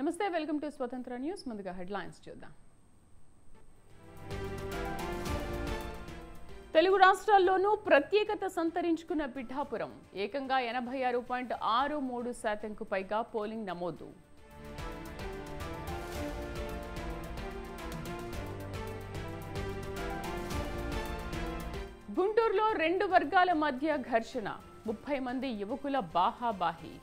నమస్తే, welcome to స్వతంత్ర news. ముందుగా హెడ్లైన్స్ చూద్దాం. తెలుగు రాష్ట్రాల్లోనూ ప్రత్యేకత సంతరించుకున్న పిఠాపురం ఏకంగా 86.63%కు పైగా పోలింగ్ నమోదు. గుంటూరులో 2 వర్గాల మధ్య ఘర్షణ, 30 మంది యువకుల బాహాబాహి.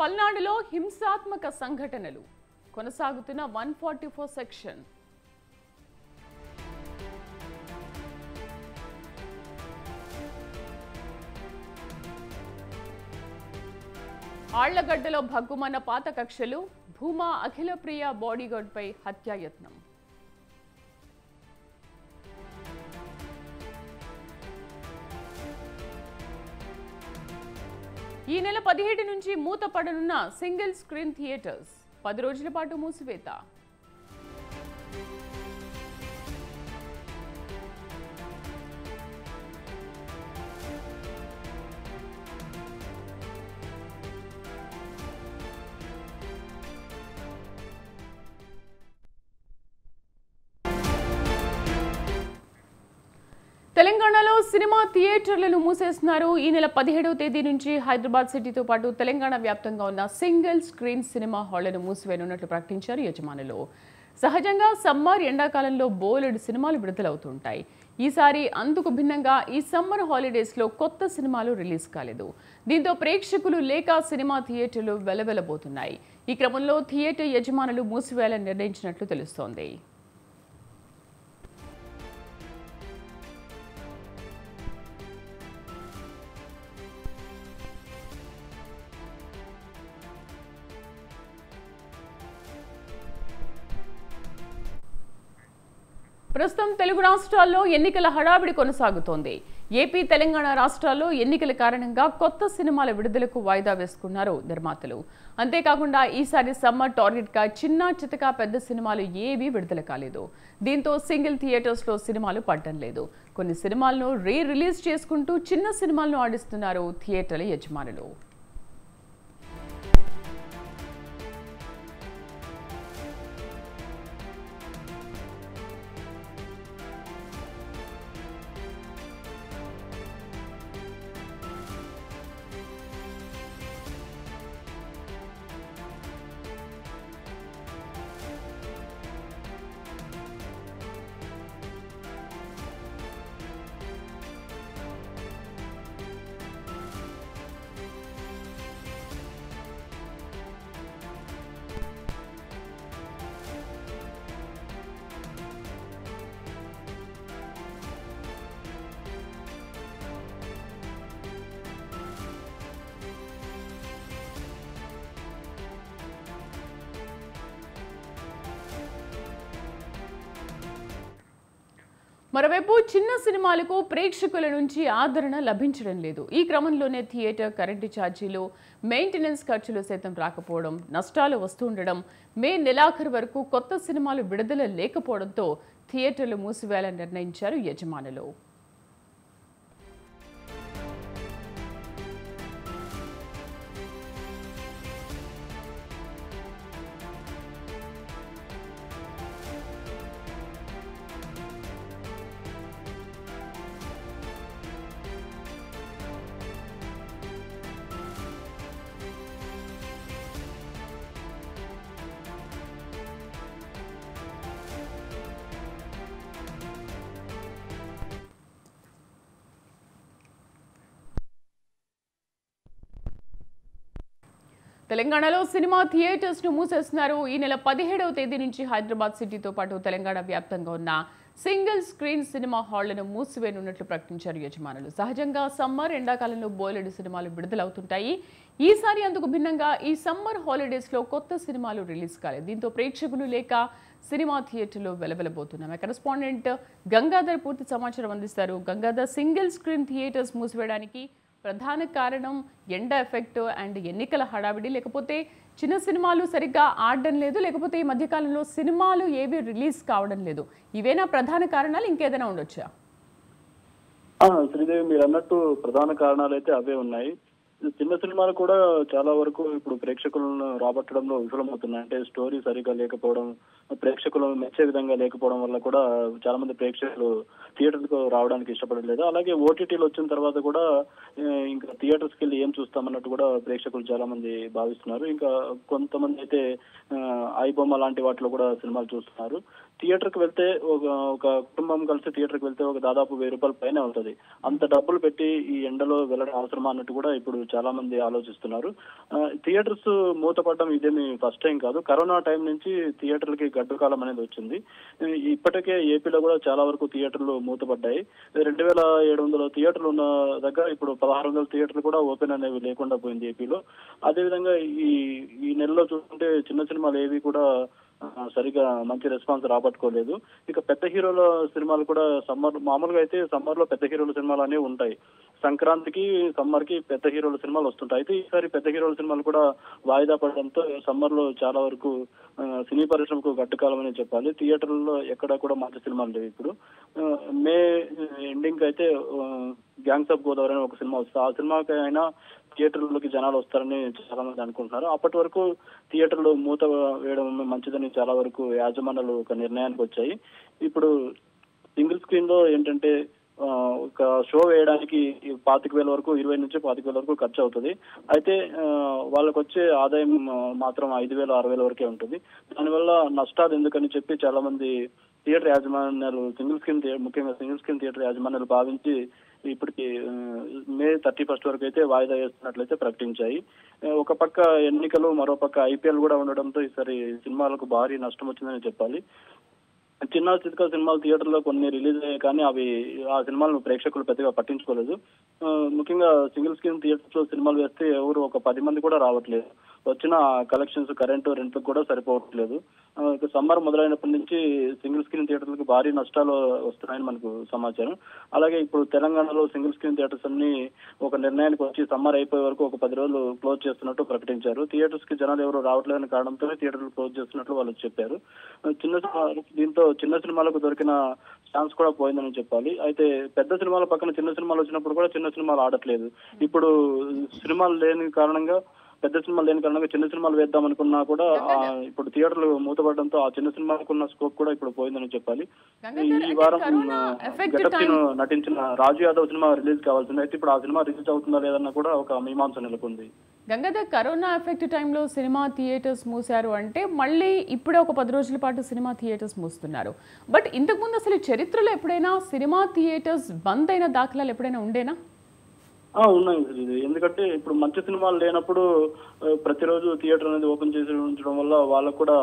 పల్నాడులో హింసాత్మక సంఘటనలు, కొనసాగుతున్న 144 సెక్షన్. ఆళ్లగడ్డలో భగ్గుమన్న పాత కక్షలు, భూమా అఖిలప్రియ బాడీగార్డ్పై హత్యాయత్నం. ఈ నెల 17 నుంచి మూతపడనున్న సింగిల్ స్క్రీన్ థియేటర్స్ 10 రోజుల పాటు మూసివేత. తెలంగాణలో సినిమా థియేటర్లను మూసేస్తున్నారు. ఈ నెల 17వ తేదీ నుంచి హైదరాబాద్ సిటీతో పాటు తెలంగాణ వ్యాప్తంగా ఉన్న సింగిల్ స్క్రీన్ సినిమా హాళ్లను మూసివేయనున్నట్లు ప్రకటించారు యజమానులు. సహజంగా సమ్మర్, ఎండాకాలంలో బోలెడు సినిమాలు విడుదలవుతుంటాయి. ఈసారి అందుకు భిన్నంగా ఈ సమ్మర్ హాలిడేస్లో కొత్త సినిమాలు రిలీజ్ కాలేదు. దీంతో ప్రేక్షకులు లేక సినిమా థియేటర్లు వెలవెలబోతున్నాయి. ఈ క్రమంలో థియేటర్ యజమానులు మూసివేయాలని నిర్ణయించినట్లు తెలుస్తోంది. ప్రస్తుతం తెలుగు రాష్ట్రాల్లో ఎన్నికల హడావిడి కొనసాగుతోంది. ఏపీ, తెలంగాణ రాష్ట్రాల్లో ఎన్నికల కారణంగా కొత్త సినిమాల విడుదలకు వాయిదా వేసుకున్నారు నిర్మాతలు. అంతేకాకుండా ఈసారి సమ్మర్ టార్గెట్గా చిన్న చితక పెద్ద సినిమాలు ఏవీ విడుదల కాలేదు. దీంతో సింగిల్ థియేటర్స్లో సినిమాలు పడడం లేదు. కొన్ని సినిమాలను రిలీజ్ చేసుకుంటూ చిన్న సినిమాలను ఆడిస్తున్నారు థియేటర్ల యజమానులు. మరోవైపు చిన్న సినిమాలకు ప్రేక్షకుల నుంచి ఆదరణ లభించడం లేదు. ఈ క్రమంలోనే థియేటర్ కరెంటు ఛార్జీలు, మెయింటెనెన్స్ ఖర్చులు సైతం రాకపోవడం, నష్టాలు వస్తుండడం, మే నెలాఖరు వరకు కొత్త సినిమాలు విడుదల లేకపోవడంతో థియేటర్లు మూసివేయాలని నిర్ణయించారు యజమానులు. తెలంగాణలో సినిమా థియేటర్స్ ను మూసేస్తున్నారు. ఈ నెల 17వ తేదీ నుంచి హైదరాబాద్ సిటీతో పాటు తెలంగాణ వ్యాప్తంగా ఉన్న సింగిల్ స్క్రీన్ సినిమా హాళ్లను మూసివేయనున్నట్లు ప్రకటించారు యజమానులు. సహజంగా సమ్మర్, ఎండాకాలంలో బోలెడు సినిమాలు విడుదలవుతుంటాయి. ఈసారి అందుకు భిన్నంగా ఈ సమ్మర్ హాలిడేస్లో కొత్త సినిమాలు రిలీజ్ కాలేదు. దీంతో ప్రేక్షకులు లేక సినిమా థియేటర్లు వెలవెలబోతున్నాయి. కరెస్పాండెంట్ గంగాధర్ పూర్తి సమాచారం అందిస్తారు. గంగాధర్, సింగిల్ స్క్రీన్ థియేటర్స్ మూసివేయడానికి ప్రధాన కారణం ఎండ ఎఫెక్ట్ అండ్ ఎన్నికల హడావిడి, లేకపోతే చిన్న సినిమాలు సరిగ్గా ఆడడం లేదు, లేకపోతే ఈ మధ్యకాలంలో సినిమాలు ఏవి రిలీజ్ కావడం లేదు, ఇవేనా ప్రధాన కారణాలు, ఇంకేదైనా ఉండొచ్చా? శ్రీదేవి మీరు అన్నట్టు ప్రధాన కారణాలు అయితే అవే ఉన్నాయి. చిన్న సినిమాలు కూడా చాలా వరకు ఇప్పుడు ప్రేక్షకులను రాబట్టడంలో విఫలమవుతున్నాయి. అంటే స్టోరీ సరిగా లేకపోవడం, ప్రేక్షకులను మెచ్చే విధంగా లేకపోవడం వల్ల కూడా చాలా మంది ప్రేక్షకులు థియేటర్లకు రావడానికి ఇష్టపడలేదు. అలాగే ఓటీటీలు వచ్చిన తర్వాత కూడా ఇంకా థియేటర్స్కి వెళ్ళి ఏం చూస్తామన్నట్టు కూడా ప్రేక్షకులు చాలా మంది భావిస్తున్నారు. ఇంకా కొంతమంది అయితే ఐబొమ్మ లాంటి వాటిలో కూడా సినిమాలు చూస్తున్నారు. థియేటర్కి వెళ్తే ఒక కుటుంబం కలిసి థియేటర్కి వెళ్తే ఒక దాదాపు 1000 రూపాయల పైనే ఉంటుంది. అంత డబ్బులు పెట్టి ఈ ఎండలో వెళ్ళడం అవసరమా అన్నట్టు కూడా ఇప్పుడు చాలా మంది ఆలోచిస్తున్నారు. థియేటర్స్ మూతపడడం ఇదేమి ఫస్ట్ టైం కాదు. కరోనా టైం నుంచి థియేటర్లకి గడ్డు కాలం అనేది వచ్చింది. ఇప్పటికే ఏపీలో కూడా చాలా వరకు థియేటర్లు మూతపడ్డాయి. 2700 థియేటర్లు ఉన్న దగ్గర ఇప్పుడు 1600 థియేటర్లు కూడా ఓపెన్ అనేవి లేకుండా పోయింది ఏపీలో. అదేవిధంగా ఈ ఈ నెలలో చూస్తుంటే చిన్న సినిమాలు ఏవి కూడా సరిగా మంచి రెస్పాన్స్ రాబట్టుకోలేదు. ఇక పెద్ద హీరోల సినిమాలు కూడా మామూలుగా అయితే సమ్మర్ లో పెద్ద హీరోల సినిమాలు అనేవి ఉంటాయి. సంక్రాంతికి సమ్మర్ కి పెద్ద హీరోల సినిమాలు వస్తుంటాయి. అయితే ఈసారి పెద్ద హీరోల సినిమాలు కూడా వాయిదా పడడంతో సమ్మర్ లో చాలా వరకు సినీ పరిశ్రమకు గడ్డుకాలం అని చెప్పాలి. థియేటర్లలో ఎక్కడా కూడా మంచి సినిమాలు లేవు. ఇప్పుడు మే ఎండింగ్ అయితే గ్యాంగ్స్ ఆఫ్ గోదావరి అని ఒక సినిమా వస్తుంది. ఆ సినిమాకి అయినా థియేటర్లకి జనాలు వస్తారని చాలా మంది అనుకుంటున్నారు. అప్పటి వరకు థియేటర్లు మూత వేయడం మంచిదని చాలా వరకు యాజమాన్యాలు ఒక నిర్ణయానికి వచ్చాయి. ఇప్పుడు సింగిల్ స్క్రీన్ లో ఏంటంటే ఒక షో వేయడానికి 25,000 వరకు 20 నుంచి 25,000 వరకు ఖర్చు అవుతుంది. అయితే వాళ్ళకు వచ్చే ఆదాయం మాత్రం 5,000 6,000 వరకే ఉంటుంది. దానివల్ల నష్టాలు ఎందుకని చెప్పి చాలా మంది థియేటర్ యాజమాన్యాలు ముఖ్యంగా సింగిల్ స్క్రీన్ థియేటర్ యాజమాన్యాలు భావించి ఇప్పటికి మే 31 వరకు అయితే వాయిదా వేస్తున్నట్లయితే ప్రకటించాయి. ఒక పక్క ఎన్నికలు, మరో పక్క ఐపీఎల్ కూడా ఉండడంతో ఈసారి సినిమాలకు భారీ నష్టం వచ్చిందని చెప్పాలి. చిన్న చితక సినిమాలు థియేటర్లో కొన్ని రిలీజ్ అయ్యాయి, కానీ అవి ఆ సినిమాలను ప్రేక్షకులు పెద్దగా పట్టించుకోలేదు. ముఖ్యంగా సింగిల్ స్క్రీన్ థియేటర్స్ లో సినిమాలు వేస్తే ఎవరు ఒక 10 మంది కూడా రావట్లేదు. వచ్చిన కలెక్షన్స్ కరెంటు రెంట్ కూడా సరిపోవట్లేదు. సమ్మర్ మొదలైనప్పటి నుంచి సింగిల్ స్క్రీన్ థియేటర్లకు భారీ నష్టాలు వస్తున్నాయని మనకు సమాచారం. అలాగే ఇప్పుడు తెలంగాణలో సింగిల్ స్క్రీన్ థియేటర్స్ అన్ని ఒక నిర్ణయానికి వచ్చి సమ్మర్ అయిపోయే వరకు ఒక 10 రోజులు క్లోజ్ చేస్తున్నట్టు ప్రకటించారు. థియేటర్స్ కి జనాలు ఎవరు రావట్లేదని కారణంతో థియేటర్లు క్లోజ్ చేస్తున్నట్లు వాళ్ళు చెప్పారు. దీంతో చిన్న సినిమాలకు దొరికిన ఛాన్స్ కూడా పోయిందని చెప్పాలి. అయితే పెద్ద సినిమాల పక్కన చిన్న సినిమాలు వచ్చినప్పుడు కూడా చిన్న సినిమాలు ఆడట్లేదు. ఇప్పుడు సినిమాలు లేని కారణంగా చిన్న సినిమాలు వేద్దాం అనుకున్నా కూడా ఇప్పుడు థియేటర్లు మూతపడడంతో ఆ చిన్న సినిమాలకు ఉన్న స్కోప్ కూడా ఇప్పుడు పోయిందని చెప్పాలి. ఈ వారం గెటప్ నటించిన రాజు యాదవ్ సినిమా రిలీజ్ కావాల్సింది. అయితే ఇప్పుడు ఆ సినిమా రిలీజ్ అవుతుందా లేదన్నా కూడా ఒక మీమాంస నెలకొంది. గంగాధర్, కరోనా ఎఫెక్ట్ టైంలో సినిమా థియేటర్స్ మూసారు అంటే మళ్ళీ ఇప్పుడే ఒక 10 రోజుల పాటు సినిమా థియేటర్స్ మూస్తున్నారు. బట్ ఇంతకుముందు అసలు చరిత్రలో ఎప్పుడైనా సినిమా థియేటర్స్ బంద్ అయిన దాఖలాలు ఎప్పుడైనా ఉండేనా? ఉన్నాయి. ఎందుకంటే ఇప్పుడు మంచి సినిమాలు లేనప్పుడు ప్రతిరోజు థియేటర్ అనేది ఓపెన్ చేసి ఉంచడం వల్ల వాళ్ళకు కూడా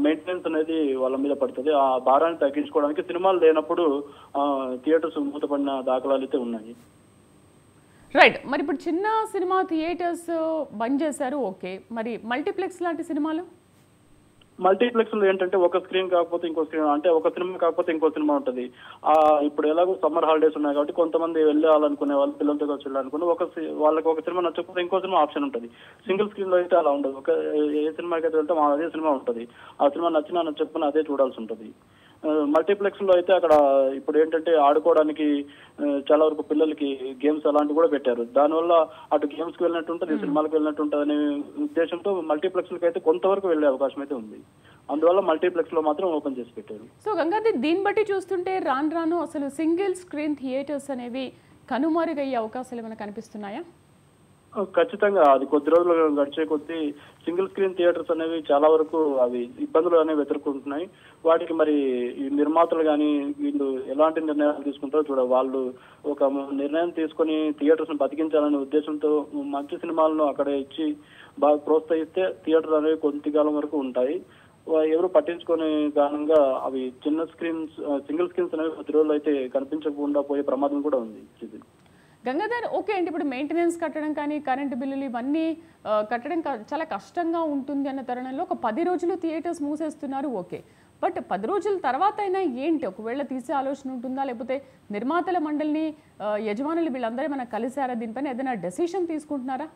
మెయింటెనెన్స్ అనేది వాళ్ళ మీద పడుతుంది. ఆ భారాన్ని తగ్గించుకోవడానికి సినిమాలు లేనప్పుడు థియేటర్స్ మూతపడిన దాఖలాలు అయితే ఉన్నాయి. రైట్. మరి ఇప్పుడు చిన్న సినిమా థియేటర్స్ బంద్ చేశారు, ఓకే. మరి మల్టీప్లెక్స్ లాంటి సినిమాలు? మల్టీప్లెక్స్ లో ఏంటంటే ఒక స్క్రీన్ కాకపోతే ఇంకో స్క్రీన్, అంటే ఒక సినిమా కాకపోతే ఇంకో సినిమా ఉంటుంది. ఇప్పుడు ఎలాగో సమ్మర్ హాలిడేస్ ఉన్నాయి కాబట్టి కొంతమంది వెళ్ళాలనుకునే వాళ్ళు పిల్లలతో కలిసి వెళ్ళాలనుకుని వాళ్ళకి ఒక సినిమా నచ్చకపోతే ఇంకో సినిమా ఆప్షన్ ఉంటుంది. సింగిల్ స్క్రీన్ లో అయితే అలా ఉండదు. ఏ సినిమాకి అయితే వెళ్తే అదే సినిమా ఉంటుంది. ఆ సినిమా నచ్చకపోయినా అదే చూడాల్సి ఉంటుంది. మల్టీప్లెక్స్ లో అయితే అక్కడ ఇప్పుడు ఏంటంటే ఆడుకోవడానికి చాలా వరకు పిల్లలకి గేమ్స్ అలాంటివి కూడా పెట్టారు. దానివల్ల అటు గేమ్స్ కి వెళ్ళినట్టు ఉంటుంది, సినిమాలకు వెళ్ళినట్టు ఉంటుంది అనే ఉద్దేశంతో మల్టీప్లెక్స్ లకు అయితే కొంతవరకు వెళ్లే అవకాశం అయితే ఉంది. అందువల్ల మల్టీప్లెక్స్ లో మాత్రం ఓపెన్ చేసి పెట్టారు. సో గంగాధర్, దీన్ని బట్టి చూస్తుంటే రాను అసలు సింగిల్ స్క్రీన్ థియేటర్స్ అనేవి కనుమరుగయ్యే అవకాశాలు ఏమైనా కనిపిస్తున్నాయా? ఖచ్చితంగా అది కొద్ది రోజులు గడిచే కొద్దీ సింగిల్ స్క్రీన్ థియేటర్స్ అనేవి చాలా వరకు అవి ఇబ్బందులు అనేవి ఎదుర్కొంటున్నాయి. వాటికి మరి ఈ నిర్మాతలు కానీ వీళ్ళు ఎలాంటి నిర్ణయాలు తీసుకుంటారో వాళ్ళు ఒక నిర్ణయం తీసుకొని థియేటర్స్ ను బతికించాలనే ఉద్దేశంతో మంచి సినిమాలను అక్కడ ఇచ్చి బాగా ప్రోత్సహిస్తే థియేటర్ అనేవి కొద్దికాలం వరకు ఉంటాయి. ఎవరు పట్టించుకునే కారణంగా అవి సింగిల్ స్క్రీన్స్ అనేవి కొద్ది రోజులు అయితే కనిపించకుండా పోయే ప్రమాదం కూడా ఉంది. గంగాధర్, ఓకే అండి, ఇప్పుడు మెయింటెనెన్స్ కట్టడం కానీ కరెంటు బిల్లులు ఇవన్నీ కట్టడం చాలా కష్టంగా ఉంటుంది అన్న తరుణంలో ఒక 10 రోజులు థియేటర్స్ మూసేస్తున్నారు, ఓకే. బట్ 10 రోజుల తర్వాత అయినా ఏంటి, ఒకవేళ తీసే ఆలోచన ఉంటుందా? లేకపోతే నిర్మాతల మండలిని యజమానులు వీళ్ళందరూ ఏమైనా కలిసారా? దీనిపైన ఏదైనా డెసిషన్ తీసుకుంటున్నారా?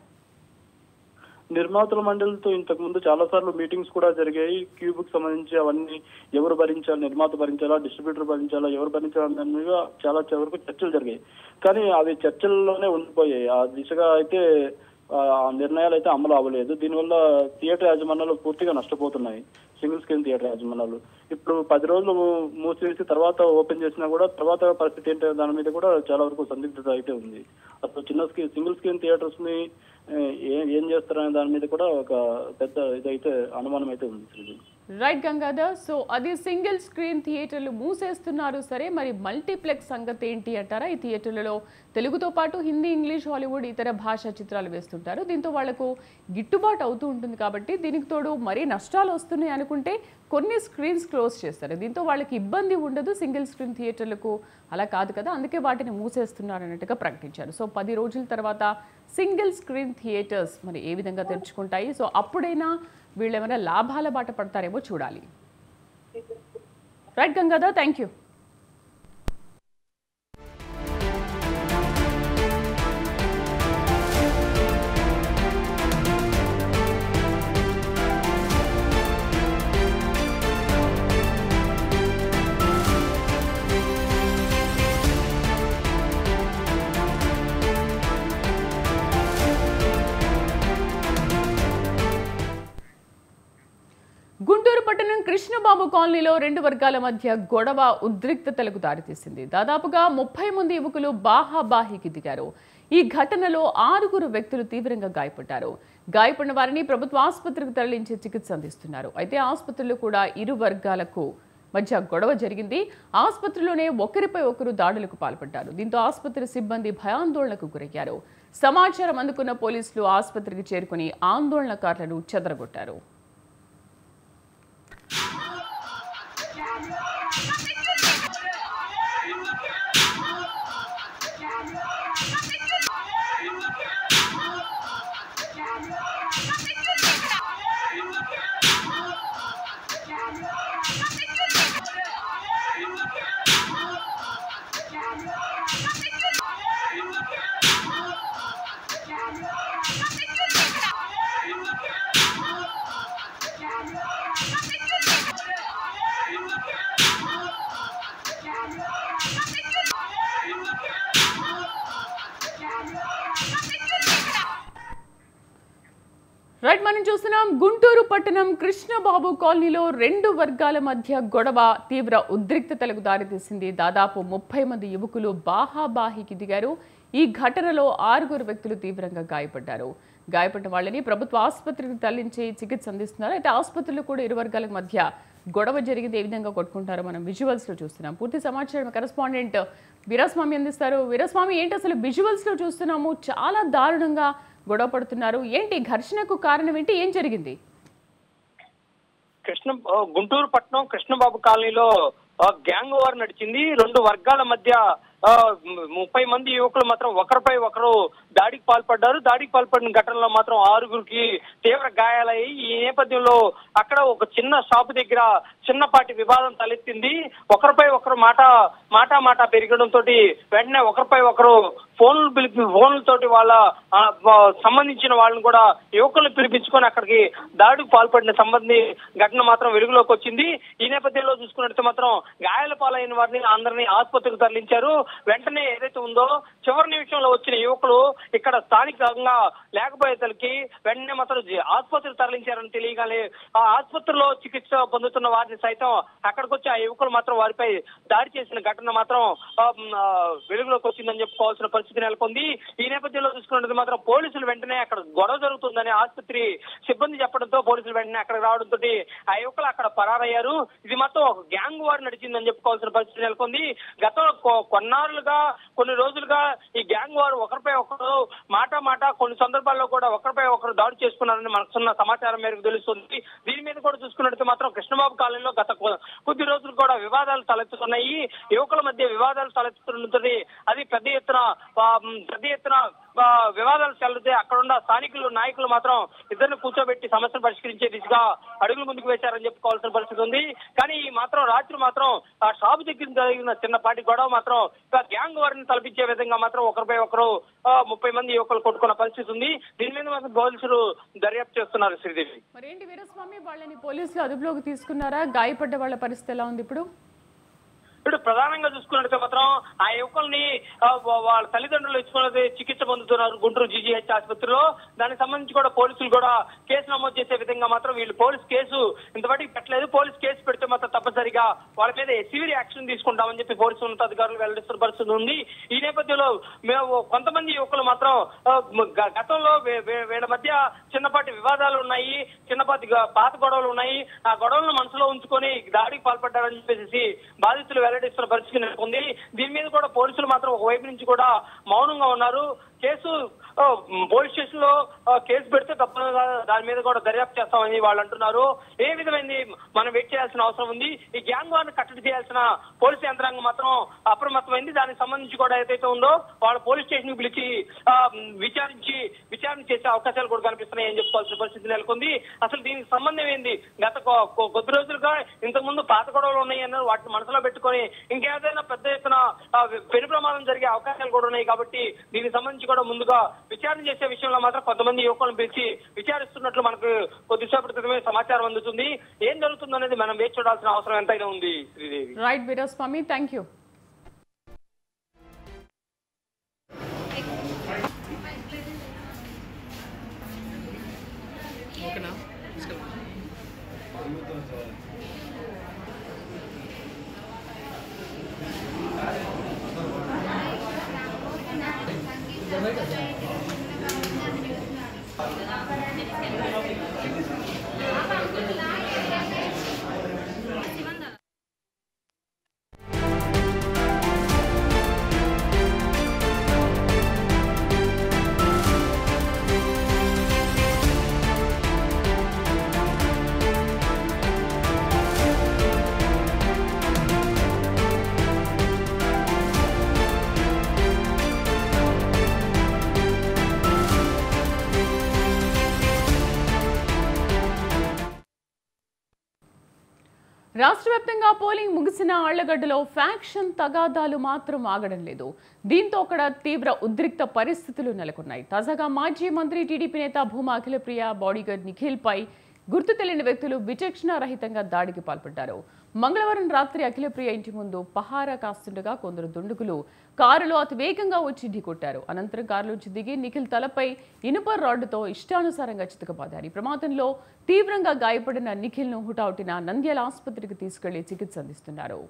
నిర్మాతల మండలితో ఇంతకు ముందు చాలా సార్లు మీటింగ్స్ కూడా జరిగాయి. క్యూబ్కి సంబంధించి అవన్నీ ఎవరు భరించాలి, నిర్మాత భరించాలా, డిస్ట్రిబ్యూటర్ భరించాలా, ఎవరు భరించాలి దాని మీద చాలా వరకు చర్చలు జరిగాయి. కానీ అవి చర్చల్లోనే ఉండిపోయాయి. ఆ దిశగా అయితే నిర్ణయాలు అయితే అమలు అవ్వలేదు. దీనివల్ల థియేటర్ యాజమాన్యాలు పూర్తిగా నష్టపోతున్నాయి. సింగిల్ స్క్రీన్ థియేటర్ యాజమాన్యాలు ఇప్పుడు 10 రోజులు మూసివేసి తర్వాత ఓపెన్ చేసినా కూడా తర్వాత పరిస్థితి ఏంటో దాని మీద కూడా చాలా వరకు సందిగ్ధత అయితే ఉంది. అసలు సింగిల్ స్క్రీన్ థియేటర్స్ ని ఏం చేస్తారనే దాని మీద కూడా ఒక పెద్ద ఇదైతే అనుమానం అయితే ఉంది. రైట్ గంగాధర్, సో అది సింగిల్ స్క్రీన్ థియేటర్లు మూసేస్తున్నారు సరే, మరి మల్టీప్లెక్స్ సంగతి ఏంటి అంటారా? ఈ థియేటర్లలో తెలుగుతో పాటు హిందీ, ఇంగ్లీష్, హాలీవుడ్, ఇతర భాషా చిత్రాలు వేస్తుంటారు. దీంతో వాళ్లకు గిట్టుబాటు అవుతూ ఉంటుంది కాబట్టి దీనికి తోడు మరీ నష్టాలు వస్తున్నాయి అనుకుంటే కొన్ని స్క్రీన్స్ క్లోజ్ చేస్తారు. దీంతో వాళ్ళకి ఇబ్బంది ఉండదు సింగిల్ స్క్రీన్ థియేటర్లకు. అలా కాదు కదా, అందుకే వాటిని మూసేస్తున్నారు అన్నట్టుగా ప్రకటించారు. సో 10 రోజుల తర్వాత సింగిల్ స్క్రీన్ థియేటర్స్ మరి ఏ విధంగా తెరుచుకుంటాయి, సో అప్పుడైనా వీళ్ళు ఏమైనా లాభాల బాట పడతారేమో చూడాలి. Right Gangadhar, thank you. Guntur పట్టణం కృష్ణబాబు కాలనీలో 2 వర్గాల మధ్య గొడవ ఉద్రిక్తతలకు దారితీసింది. దాదాపుగా 30 మంది యువకులు బాహాబాహికి దిగారు. ఈ ఘటనలో 6 వ్యక్తులు తీవ్రంగా గాయపడ్డారు. గాయపడిన వారిని ప్రభుత్వ ఆసుపత్రికి తరలించి చికిత్స అందిస్తున్నారు. అయితే ఆసుపత్రిలో కూడా ఇరు వర్గాలకు మధ్య గొడవ జరిగింది. ఆసుపత్రిలోనే ఒకరిపై ఒకరు దాడులకు పాల్పడ్డారు. దీంతో ఆసుపత్రి సిబ్బంది భయాందోళనకు గురయ్యారు. సమాచారం అందుకున్న పోలీసులు ఆసుపత్రికి చేరుకుని ఆందోళనకారులను చెదరగొట్టారు. రైట్, మనం చూస్తున్నాం గుంటూరు పట్టణం కృష్ణబాబు కాలనీలో 2 వర్గాల మధ్య గొడవ తీవ్ర ఉద్రిక్తతలకు దారితీసింది. దాదాపు 30 మంది యువకులు బాహాబాహికి దిగారు. ఈ ఘటనలో 6 వ్యక్తులు తీవ్రంగా గాయపడ్డారు. గాయపడిన వాళ్ళని ప్రభుత్వ ఆసుపత్రికి తరలించి చికిత్స అందిస్తున్నారు. అయితే ఆసుపత్రిలో కూడా ఇరు వర్గాల మధ్య గొడవ జరిగింది. ఏ విధంగా కొట్టుకుంటారో మనం విజువల్స్ లో చూస్తున్నాం. పూర్తి సమాచారం కరెస్పాండెంట్ వీరస్వామి అందిస్తారు. వీరస్వామి, ఏంటి అసలు విజువల్స్ లో చూస్తున్నాము, చాలా దారుణంగా గొడవ పడుతున్నారు. ఏంటి ఘర్షణకు కారణం ఏంటి, ఏం జరిగింది? గుంటూరు పట్టణం కృష్ణబాబు కాలనీలో గ్యాంగ్ వార్ నడిచింది. 2 వర్గాల మధ్య 30 మంది యువకులు మాత్రం ఒకరిపై ఒకరు దాడికి పాల్పడ్డారు. దాడికి పాల్పడిన ఘటనలో మాత్రం 6గురికి తీవ్ర గాయాలయ్యాయి. ఈ నేపథ్యంలో అక్కడ ఒక చిన్న షాపు దగ్గర చిన్నపాటి వివాదం తలెత్తింది. ఒకరిపై ఒకరు మాట పెరగడంతో వెంటనే ఒకరిపై ఒకరు ఫోన్లతోటి వాళ్ళ సంబంధించిన వాళ్ళని కూడా యువకులను పిలిపించుకొని అక్కడికి దాడికి పాల్పడిన సంబంధి ఘటన మాత్రం వెలుగులోకి వచ్చింది. ఈ నేపథ్యంలో చూసుకున్నట్టు మాత్రం గాయాల పాలైన వారిని అందరినీ ఆసుపత్రికి తరలించారు. వెంటనే ఏదైతే ఉందో చివరి నిమిషంలో వచ్చిన యువకులు ఇక్కడ స్థానికంగా లేకపోయేసరికి వెంటనే మాత్రం ఆసుపత్రికి తరలించారని తెలియగానే ఆ ఆసుపత్రిలో చికిత్స పొందుతున్న వారిని సైతం అక్కడికి వచ్చి ఆ యువకులు మాత్రం వారిపై దాడి చేసిన ఘటన మాత్రం వెలుగులోకి వచ్చిందని చెప్పుకోవాల్సిన పరిస్థితి నెలకొంది. ఈ నేపథ్యంలో చూసుకున్నది మాత్రం పోలీసులు వెంటనే అక్కడ గొడవ జరుగుతుందని ఆసుపత్రి సిబ్బంది చెప్పడంతో పోలీసులు వెంటనే అక్కడికి రావడంతో ఆ యువకులు అక్కడ పరారయ్యారు. ఇది మొత్తం ఒక గ్యాంగ్ వార్ నడిచిందని చెప్పుకోవాల్సిన పరిస్థితి నెలకొంది. గతంలో కొన్ని రోజులుగా ఈ గ్యాంగ్ వారు ఒకరిపై ఒకరు మాట కొన్ని సందర్భాల్లో కూడా ఒకరిపై ఒకరు దాడి చేసుకున్నారని మనకున్న సమాచారం మేరకు తెలుస్తుంది. దీని మీద కూడా చూసుకున్నట్టు మాత్రం కృష్ణబాబు కాలనీలో గత కొద్ది రోజులు కూడా వివాదాలు తలెత్తుతున్నాయి. యువకుల మధ్య వివాదాలు తలెత్తుతుంటుంది. అది పెద్ద ఎత్తున వివాదాలు చెల్లితే అక్కడున్న స్థానికులు నాయకులు మాత్రం ఇద్దరిని కూర్చోబెట్టి సమస్యను పరిష్కరించే దిశగా అడుగులు ముందుకు వేశారని చెప్పుకోవాల్సిన పరిస్థితి ఉంది. కానీ మాత్రం రాత్రి మాత్రం ఆ షాపు దగ్గర జరిగిన చిన్నపాటి గొడవ మాత్రం గ్యాంగ్ వారిని తలపించే విధంగా మాత్రం ఒకరిపై ఒకరు 30 మంది యువకులు కొట్టుకున్న పరిస్థితి ఉంది. దీని మీద మాత్రం పోలీసులు దర్యాప్తు చేస్తున్నారు. శ్రీదేవి, మరేంటి వీరస్వామి, వాళ్ళని పోలీసులు అదుపులోకి తీసుకున్నారా? గాయపడ్డ వాళ్ళ పరిస్థితి ఎలా ఉంది ఇప్పుడు? ఇప్పుడు ప్రధానంగా చూసుకున్నట్టు మాత్రం ఆ యువకుల్ని వాళ్ళ తల్లిదండ్రులు ఇచ్చుకున్నది చికిత్స పొందుతున్నారు గుంటూరు జీజీహెచ్ ఆసుపత్రిలో. దానికి సంబంధించి కూడా పోలీసులు కూడా కేసు నమోదు చేసే విధంగా మాత్రం వీళ్ళు పోలీస్ కేసు ఇంతవరకు పెట్టలేదు. పోలీస్ కేసు పెడితే మాత్రం తప్పనిసరిగా వాళ్ళ మీద సివియర్ యాక్షన్ తీసుకుంటామని చెప్పి పోలీసు ఉన్నతాధికారులు వెల్లడిస్తున్న పరిస్థితి ఉంది. ఈ నేపథ్యంలో మేము కొంతమంది యువకులు మాత్రం గతంలో వీళ్ళ మధ్య చిన్నపాటి వివాదాలు ఉన్నాయి, చిన్నపాటి పాత గొడవలు ఉన్నాయి. ఆ గొడవలను మనసులో ఉంచుకొని దాడికి పాల్పడ్డారని చెప్పేసి బాధితులు వెల్లడిస్తున్న పరిస్థితి నెలకొంది. దీని మీద కూడా పోలీసులు మాత్రం ఒకవైపు నుంచి కూడా మౌనంగా ఉన్నారు. కేసు పోలీస్ స్టేషన్ లో కేసు పెడితే తప్పనిగా దాని మీద కూడా దర్యాప్తు చేస్తామని వాళ్ళు అంటున్నారు. ఏ విధమైంది మనం వెయిట్ చేయాల్సిన అవసరం ఉంది. ఈ గ్యాంగ్ వారిని కట్టడి చేయాల్సిన పోలీసు యంత్రాంగం మాత్రం అప్రమత్తమైంది. దానికి సంబంధించి కూడా ఏదైతే ఉందో వాళ్ళు పోలీస్ స్టేషన్ కి పిలిచి విచారణ చేసే అవకాశాలు కూడా కనిపిస్తున్నాయి అని చెప్పుకోవాల్సిన పరిస్థితి నెలకొంది. అసలు దీనికి సంబంధం ఏంది? గత కొద్ది రోజులుగా ఇంతకు ముందు పాత గొడవలు ఉన్నాయన్నారు. వాటిని మనసులో పెట్టుకొని ఇంకేదైనా పెద్ద ఎత్తున పెను ప్రమాదం జరిగే అవకాశాలు కూడా ఉన్నాయి. కాబట్టి దీనికి సంబంధించి కూడా ముందుగా విచారణ చేసే విషయంలో మాత్రం కొంతమంది యువకులను పిలిచి విచారిస్తున్నట్లు మనకు కొద్దిసేపటి క్రితమే సమాచారం అందుతుంది. ఏం జరుగుతుందో అనేది మనం వేచి చూడాల్సిన అవసరం ఎంతైనా ఉంది. Sridevi, right Veeraswamy, thank you. రాష్ట్ర వ్యాప్తంగా పోలింగ్ ముగిసిన ఆళ్లగడ్డలో ఫ్యాక్షన్ తగాదాలు మాత్రం ఆగడం లేదు. దీంతో అక్కడ తీవ్ర ఉద్రిక్త పరిస్థితులు నెలకొన్నాయి. తాజాగా మాజీ మంత్రి టీడీపీ నేత భూమా అఖిలప్రియ బాడీగార్డ్ నిఖిల్ పై గుర్తు తెలియని వ్యక్తులు విచక్షణారహితంగా దాడికి పాల్పడ్డారు. మంగళవారం రాత్రి అఖిలప్రియ ఇంటి ముందు పహారా కాస్తుండగా కొందరు దుండగులు కారులో అతి వేగంగా వచ్చి ఢీకొట్టారు. అనంతరం కారులోంచి దిగి నిఖిల్ తలపై ఇనుప రాడ్డుతో ఇష్టానుసారంగా చితకబాదారు. ఈ ప్రమాదంలో తీవ్రంగా గాయపడిన నిఖిల్ ను హుటాహుటిన నంద్యాల ఆసుపత్రికి తీసుకెళ్లి చికిత్స అందిస్తున్నారు.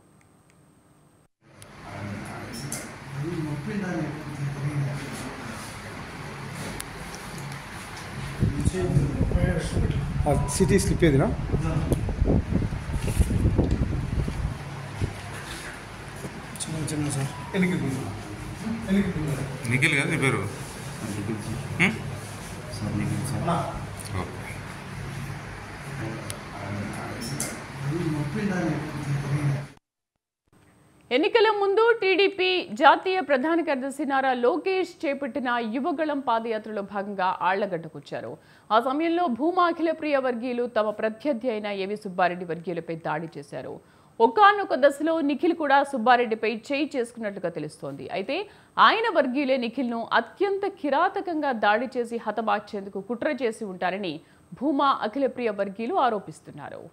సిటీ స్లిప్ ఏదినా చిన్న సార్ నిఖిల్ కదా నీ పేరు? ఎన్నికల ముందు టీడీపీ జాతీయ ప్రధాన కార్యదర్శి నారా లోకేష్ చేపట్టిన యువగళం పాదయాత్రలో భాగంగా ఆళ్లగడ్డకొచ్చారు. ఆ సమయంలో భూమా అఖిలప్రియ వర్గీయులు తమ ప్రత్యర్థి అయిన ఏవి సుబ్బారెడ్డి వర్గీయులపై దాడి చేశారు. ఒకానొక దశలో నిఖిల్ కూడా సుబ్బారెడ్డిపై చేయి చేసుకున్నట్లుగా తెలుస్తోంది. అయితే ఆయన వర్గీయులే నిఖిల్ను అత్యంత కిరాతకంగా దాడి చేసి హతమార్చేందుకు కుట్ర చేసి ఉంటారని భూమా అఖిలప్రియ వర్గీయులు ఆరోపిస్తున్నారు.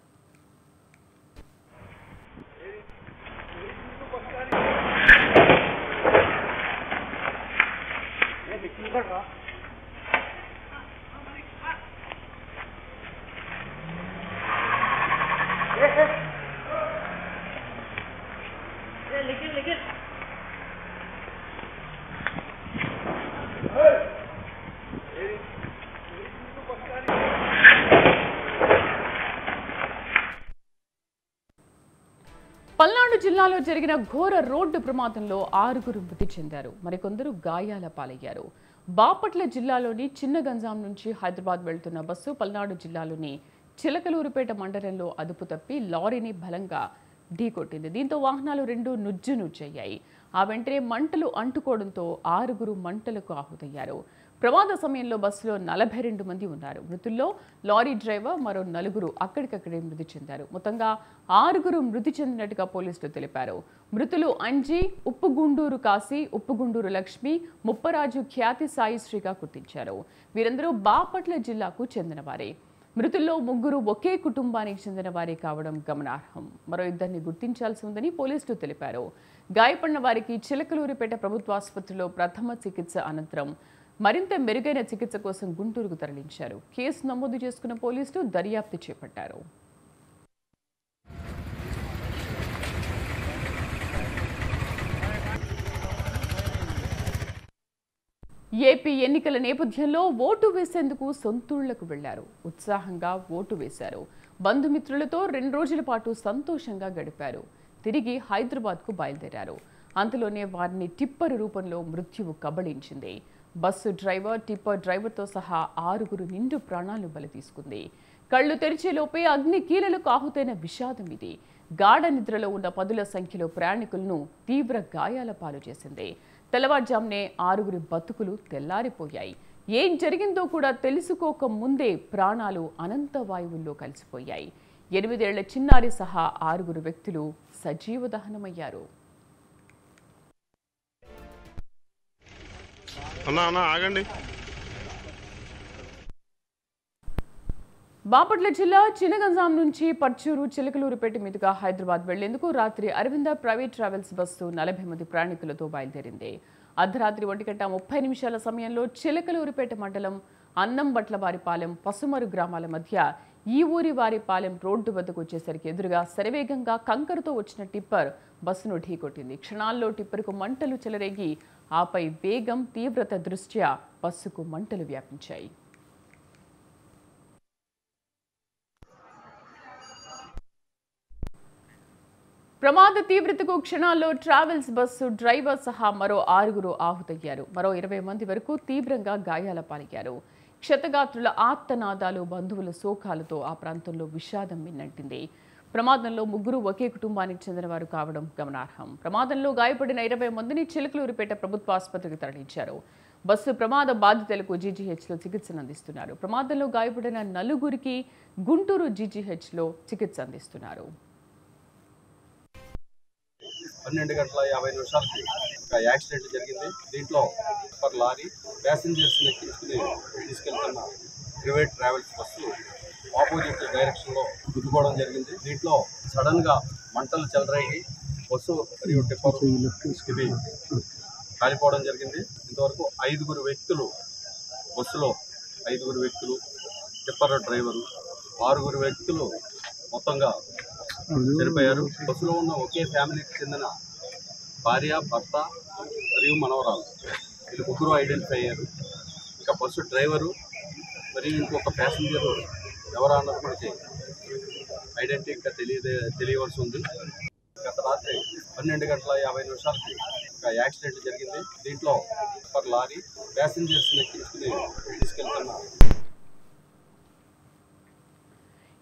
పల్నాడు జిల్లాలో జరిగిన ఘోర రోడ్డు ప్రమాదంలో 6గురు మృతి చెందారు. మరికొందరు గాయాల పాలయ్యారు. బాపట్ల జిల్లాలోని చిన్న గంజాం నుంచి హైదరాబాద్ వెళ్తున్న బస్సు పల్నాడు జిల్లాలోని చిలకలూరుపేట మండలంలో అదుపు తప్పి లారీని బలంగా ఢీకొట్టింది. దీంతో వాహనాలు రెండు నుజ్జయ్యాయి. ఆ వెంటనే మంటలు అంటుకోవడంతో 6 మంటలకు ఆహుతయ్యారు. ప్రమాద సమయంలో బస్సులో 42 మంది ఉన్నారు. మృతుల్లో లారీ డ్రైవర్, మరో 4 అక్కడికక్కడే మృతి చెందారు. మొత్తంగా 6 మృతి చెందినట్టుగా పోలీసులు తెలిపారు. మృతులు అంజీ, ఉప్పుగుండూరు కాశీ, ఉప్పుగుండూరు లక్ష్మి, ముప్పరాజు ఖ్యాతి సాయిశ్రీగా గుర్తించారు. వీరందరూ బాపట్ల జిల్లాకు చెందినవారే. మృతుల్లో 3 ఒకే కుటుంబానికి చెందిన వారే కావడం గమనార్హం. మరో 2 గుర్తించాల్సి ఉందని పోలీసులు తెలిపారు. గాయపడిన వారికి చిలకలూరిపేట ప్రభుత్వ ఆసుపత్రిలో ప్రథమ చికిత్స అనంతరం మరింత మెరుగైన చికిత్స కోసం గుంటూరుకు తరలించారు. కేసు నమోదు చేసుకున్న పోలీసులు దర్యాప్తు చేపట్టారు. ఏపీ ఎన్నికల నేపథ్యంలో ఓటు వేసేందుకు సొంతూళ్లకు వెళ్లారు. ఉత్సాహంగా ఓటు వేశారు. బంధుమిత్రులతో 2 రోజుల పాటు సంతోషంగా గడిపారు. తిరిగి హైదరాబాద్కు బయలుదేరారు. అంతలోనే వారిని టిప్పర్ రూపంలో మృత్యువు కబళించింది. బస్సు డ్రైవర్, టిప్పర్ డ్రైవర్తో సహా 6 నిండు ప్రాణాలు బలి తీసుకుంది. కళ్లు తెరిచేలోపే అగ్ని కీలలకు ఆహుతైన విషాదం ఇది. గాఢ నిద్రలో ఉన్న 10ల సంఖ్యలో ప్రయాణికులను తీవ్ర గాయాల పాలు చేసింది. తెల్లవారుజామునే 6 బతుకులు తెల్లారిపోయాయి. ఏం జరిగిందో కూడా తెలుసుకోక ముందే ప్రాణాలు అనంత వాయువుల్లో కలిసిపోయాయి. 8 ఏళ్ల చిన్నారి సహా 6 వ్యక్తులు సజీవ దహనమయ్యారు. ఆగండి. బాపట్ల జిల్లా చినగంజాం నుంచి పర్చూరు, చిలకలూరుపేట మీదుగా హైదరాబాద్ వెళ్లేందుకు రాత్రి అరవింద ప్రైవేట్ ట్రావెల్స్ బస్సు 40 మంది ప్రయాణికులతో బయలుదేరింది. అర్ధరాత్రి 1:30 సమయంలో చిలకలూరుపేట మండలం అన్నంబట్లవారిపాలెం, పసుమరు గ్రామాల మధ్య ఈ ఊరి వారిపాలెం రోడ్డు వద్దకు వచ్చేసరికి ఎదురుగా శరవేగంగా కంకరతో వచ్చిన టిప్పర్ బస్సును ఢీకొట్టింది. క్షణాల్లో టిప్పర్కు మంటలు చెలరేగి ఆపై వేగం, తీవ్రత దృష్ట్యా బస్సుకు మంటలు వ్యాపించాయి. ప్రమాద తీవ్రతకు క్షణాల్లో ట్రావెల్స్ బస్సు డ్రైవర్ సహా మరో 6 ఆహుతయ్యారు. మరో 20 మంది వరకు తీవ్రంగా గాయాల పాలయ్యారు. క్షతగాత్రుల ఆర్తనాదాలు, బంధువుల శోకాలతో ఆ ప్రాంతంలో విషాదం మిన్నంటింది. ప్రమాదంలో 3 ఒకే కుటుంబానికి చెందినవారు కావడం గమనార్హం. ప్రమాదంలో గాయపడిన 20 మందిని చిలకలూరిపేట ప్రభుత్వ ఆసుపత్రికి తరలించారు. బస్సు ప్రమాద బాధితులకు జీజీహెచ్లో చికిత్సను అందిస్తున్నారు. ప్రమాదంలో గాయపడిన 4 గుంటూరు జీజీహెచ్లో చికిత్స అందిస్తున్నారు. 12:50 ఒక యాక్సిడెంట్ జరిగింది. దీంట్లో ఒక లారీ ప్యాసింజర్స్ ఎక్కించుకుని తీసుకెళ్తున్న ప్రైవేట్ ట్రావెల్స్ బస్సు ఆపోజిట్ డైరెక్షన్లో గుద్దుకోవడం జరిగింది. దీంట్లో సడన్గా మంటలు చెలరేగి బస్సు మరియు టిప్పర్ ఇవి కాలిపోవడం జరిగింది. ఇంతవరకు 5 వ్యక్తులు, బస్సులో 5 వ్యక్తులు, టిప్పర్ డ్రైవరు 6 వ్యక్తులు మొత్తంగా చనిపోయారు. బస్సులో ఉన్న ఒకే ఫ్యామిలీకి చెందిన భార్య, భర్త మరియు మనవరాలు, వీళ్ళు 3 ఐడెంటిఫై అయ్యారు. ఇంకా బస్సు డ్రైవరు మరియు ఇంకొక ప్యాసింజరు ఎవరు అన్నది మనకి ఐడెంటిటీ ఇంకా తెలియవలసి ఉంది. గత రాత్రి 12:50 ఒక యాక్సిడెంట్ జరిగింది. దీంట్లో ఒక లారీ ప్యాసింజర్స్ ఎక్కించుకుని తీసుకెళ్తున్న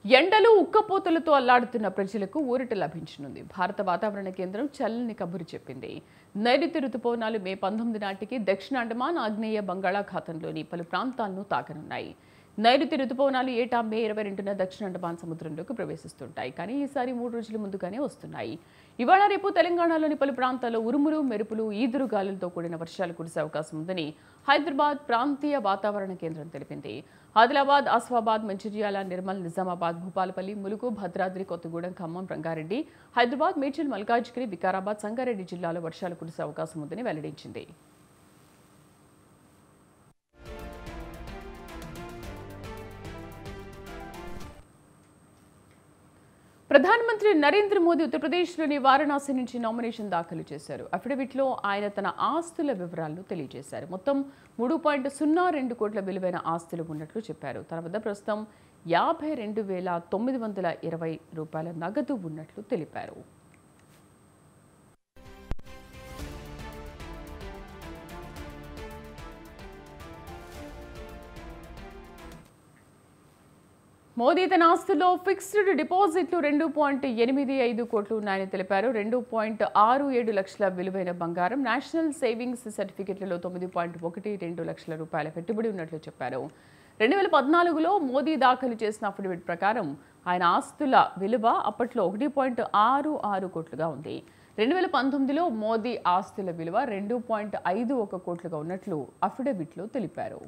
ఎండలు, ఉక్కపోతలతో అల్లాడుతున్న ప్రజలకు ఊరట లభించనుంది. భారత వాతావరణ కేంద్రం చల్లని కబురు చెప్పింది. నైరుతి రుతుపవనాలు మే 19 నాటికి దక్షిణ అండమాన్, ఆగ్నేయ బంగాళాఖాతంలోని పలు ప్రాంతాలను తాకనున్నాయి. నైరుతి రుతుపవనాలు ఏటా మే 22న దక్షిణ అండమాన్ సముద్రంలోకి ప్రవేశిస్తుంటాయి. కానీ ఈసారి 3 రోజుల ముందుగానే వస్తున్నాయి. ఇవాళ రేపు తెలంగాణలోని పలు ప్రాంతాల్లో ఉరుములు, మెరుపులు, ఈదురు గాలులతో కూడిన వర్షాలు కురిసే అవకాశం ఉందని హైదరాబాద్ ప్రాంతీయ వాతావరణ కేంద్రం తెలిపింది. ఆదిలాబాద్, ఆసిఫాబాద్, మంచిర్యాల, నిర్మల్, నిజామాబాద్, భూపాలపల్లి, ములుగు, భద్రాద్రి, కొత్తగూడెం, ఖమ్మం, రంగారెడ్డి, హైదరాబాద్, మేడ్చల్, మల్కాజ్గిరి, వికారాబాద్, సంగారెడ్డి జిల్లాలో వర్షాలు కురిసే అవకాశం ఉందని వెల్లడించింది. ప్రధానమంత్రి నరేంద్ర మోదీ ఉత్తరప్రదేశ్లోని వారణాసి నుంచి నామినేషన్ దాఖలు చేశారు. అఫిడవిట్లో ఆయన తన ఆస్తుల వివరాలను తెలియజేశారు. మొత్తం 3.02 కోట్ల విలువైన ఆస్తులు ఉన్నట్లు చెప్పారు. తన వద్ద ప్రస్తుతం 52,920 రూపాయల నగదు ఉన్నట్లు తెలిపారు. మోదీ తన ఆస్తుల్లో ఫిక్స్డ్ డిపాజిట్లు 2.85 కోట్లు ఉన్నాయని తెలిపారు. 2.67 లక్షల విలువైన బంగారం, నేషనల్ సేవింగ్స్ సర్టిఫికెట్లలో 9.12 లక్షల రూపాయల పెట్టుబడి ఉన్నట్లు చెప్పారు. 2014లో మోదీ దాఖలు చేసిన అఫిడవిట్ ప్రకారం ఆయన ఆస్తుల విలువ అప్పట్లో 1.66 కోట్లుగా ఉంది. 2019లో మోదీ ఆస్తుల విలువ 2.51 కోట్లుగా ఉన్నట్లు అఫిడవిట్లో తెలిపారు.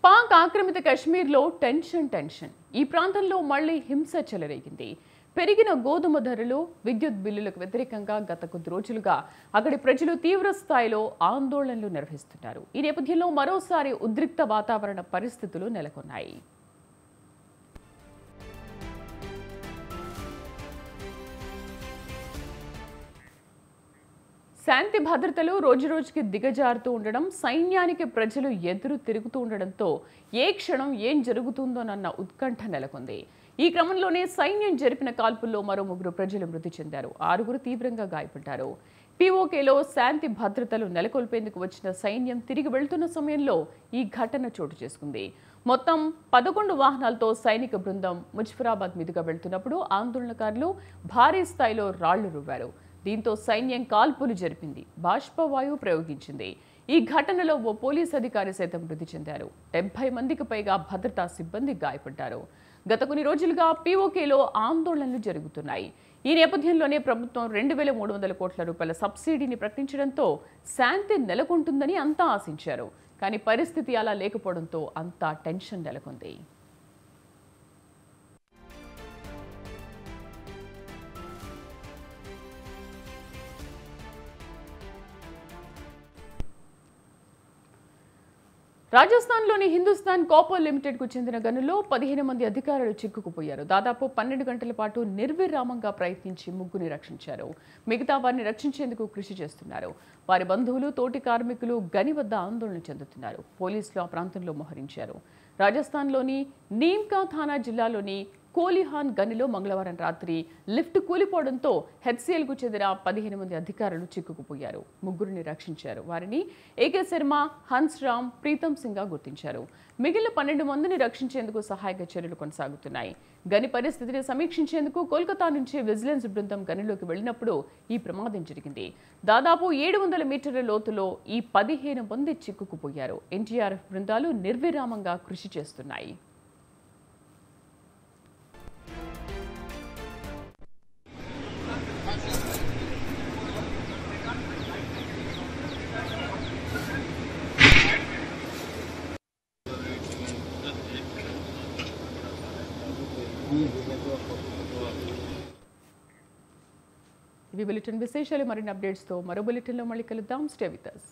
పాక్ ఆక్రమిత కశ్మీర్లో టెన్షన్. ఈ ప్రాంతంలో మళ్లీ హింస చెలరేగింది. పెరిగిన గోధుమ ధరలు, విద్యుత్ బిల్లులకు వ్యతిరేకంగా గత కొద్ది రోజులుగా అక్కడి ప్రజలు తీవ్ర స్థాయిలో ఆందోళనలు నిర్వహిస్తున్నారు. ఈ నేపథ్యంలో మరోసారి ఉద్రిక్త వాతావరణ పరిస్థితులు నెలకొన్నాయి. శాంతి భద్రతలు రోజురోజుకి దిగజారుతూ ఉండడం, సైన్యానికి ప్రజలు ఎదురు తిరుగుతూ ఉండడంతో ఏ క్షణం ఏం జరుగుతుందోనన్న ఉత్కంఠ నెలకొంది. ఈ క్రమంలోనే సైన్యం జరిపిన కాల్పుల్లో మరో 3 ప్రజలు మృతి చెందారు. 6 తీవ్రంగా గాయపడ్డారు. పీఓకేలో శాంతి భద్రతలు నెలకొల్పేందుకు వచ్చిన సైన్యం తిరిగి వెళ్తున్న సమయంలో ఈ ఘటన చోటు చేసుకుంది. మొత్తం 11 వాహనాలతో సైనిక బృందం ముజఫరాబాద్ మీదుగా వెళ్తున్నప్పుడు ఆందోళనకారులు భారీ స్థాయిలో రాళ్లు రువ్వారు. దీంతో సైన్యం కాల్పులు జరిపింది, బాష్పవాయువు ప్రయోగించింది. ఈ ఘటనలో ఓ పోలీస్ అధికారి సైతం మృతి చెందారు. 70 మందికి పైగా భద్రతా సిబ్బంది గాయపడ్డారు. గత కొన్ని రోజులుగా పీఓకేలో ఆందోళనలు జరుగుతున్నాయి. ఈ నేపథ్యంలోనే ప్రభుత్వం 2,300 కోట్ల రూపాయల సబ్సిడీని ప్రకటించడంతో శాంతి నెలకొంటుందని అంతా ఆశించారు. కానీ పరిస్థితి అలా లేకపోవడంతో అంతా టెన్షన్ నెలకొంది. రాజస్థాన్లోని హిందుస్థాన్ కాపర్ లిమిటెడ్కు చెందిన గనుల్లో 15 మంది అధికారులు చిక్కుకుపోయారు. దాదాపు 12 గంటల పాటు నిర్విరామంగా ప్రయత్నించి ముగ్గురిని రక్షించారు. మిగతా వారిని రక్షించేందుకు కృషి చేస్తున్నారు. వారి బంధువులు, తోటి కార్మికులు గని వద్ద ఆందోళన చెందుతున్నారు. పోలీసులు ఆ ప్రాంతంలో మోహరించారు. రాజస్థాన్లోని నీమ్కా థానా జిల్లాలోని కోలిహాన్ గనిలో మంగళవారం రాత్రి లిఫ్ట్ కూలిపోవడంతో హెచ్సిఎల్కు చెందిన 15 మంది అధికారులు చిక్కుకుపోయారు. ముగ్గురిని రక్షించారు. వారిని ఏకే శర్మ, హన్స్ రామ్, ప్రీతం సింగ్గా గుర్తించారు. మిగిలిన 12 మందిని రక్షించేందుకు సహాయక చర్యలు కొనసాగుతున్నాయి. గని పరిస్థితిని సమీక్షించేందుకు కోల్కతా నుంచి విజిలెన్స్ బృందం గనిలోకి వెళ్లినప్పుడు ఈ ప్రమాదం జరిగింది. దాదాపు 700 మీటర్ల లోతులో ఈ 15 మంది చిక్కుకుపోయారు. ఎన్టీఆర్ఎఫ్ బృందాలు నిర్విరామంగా కృషి చేస్తున్నాయి. ఇవి బులెటిన్ విశేషాలు. మరిన్ని అప్డేట్స్తో మరో బులెటిన్లో మళ్ళీ కలుద్దాం. Stay with us.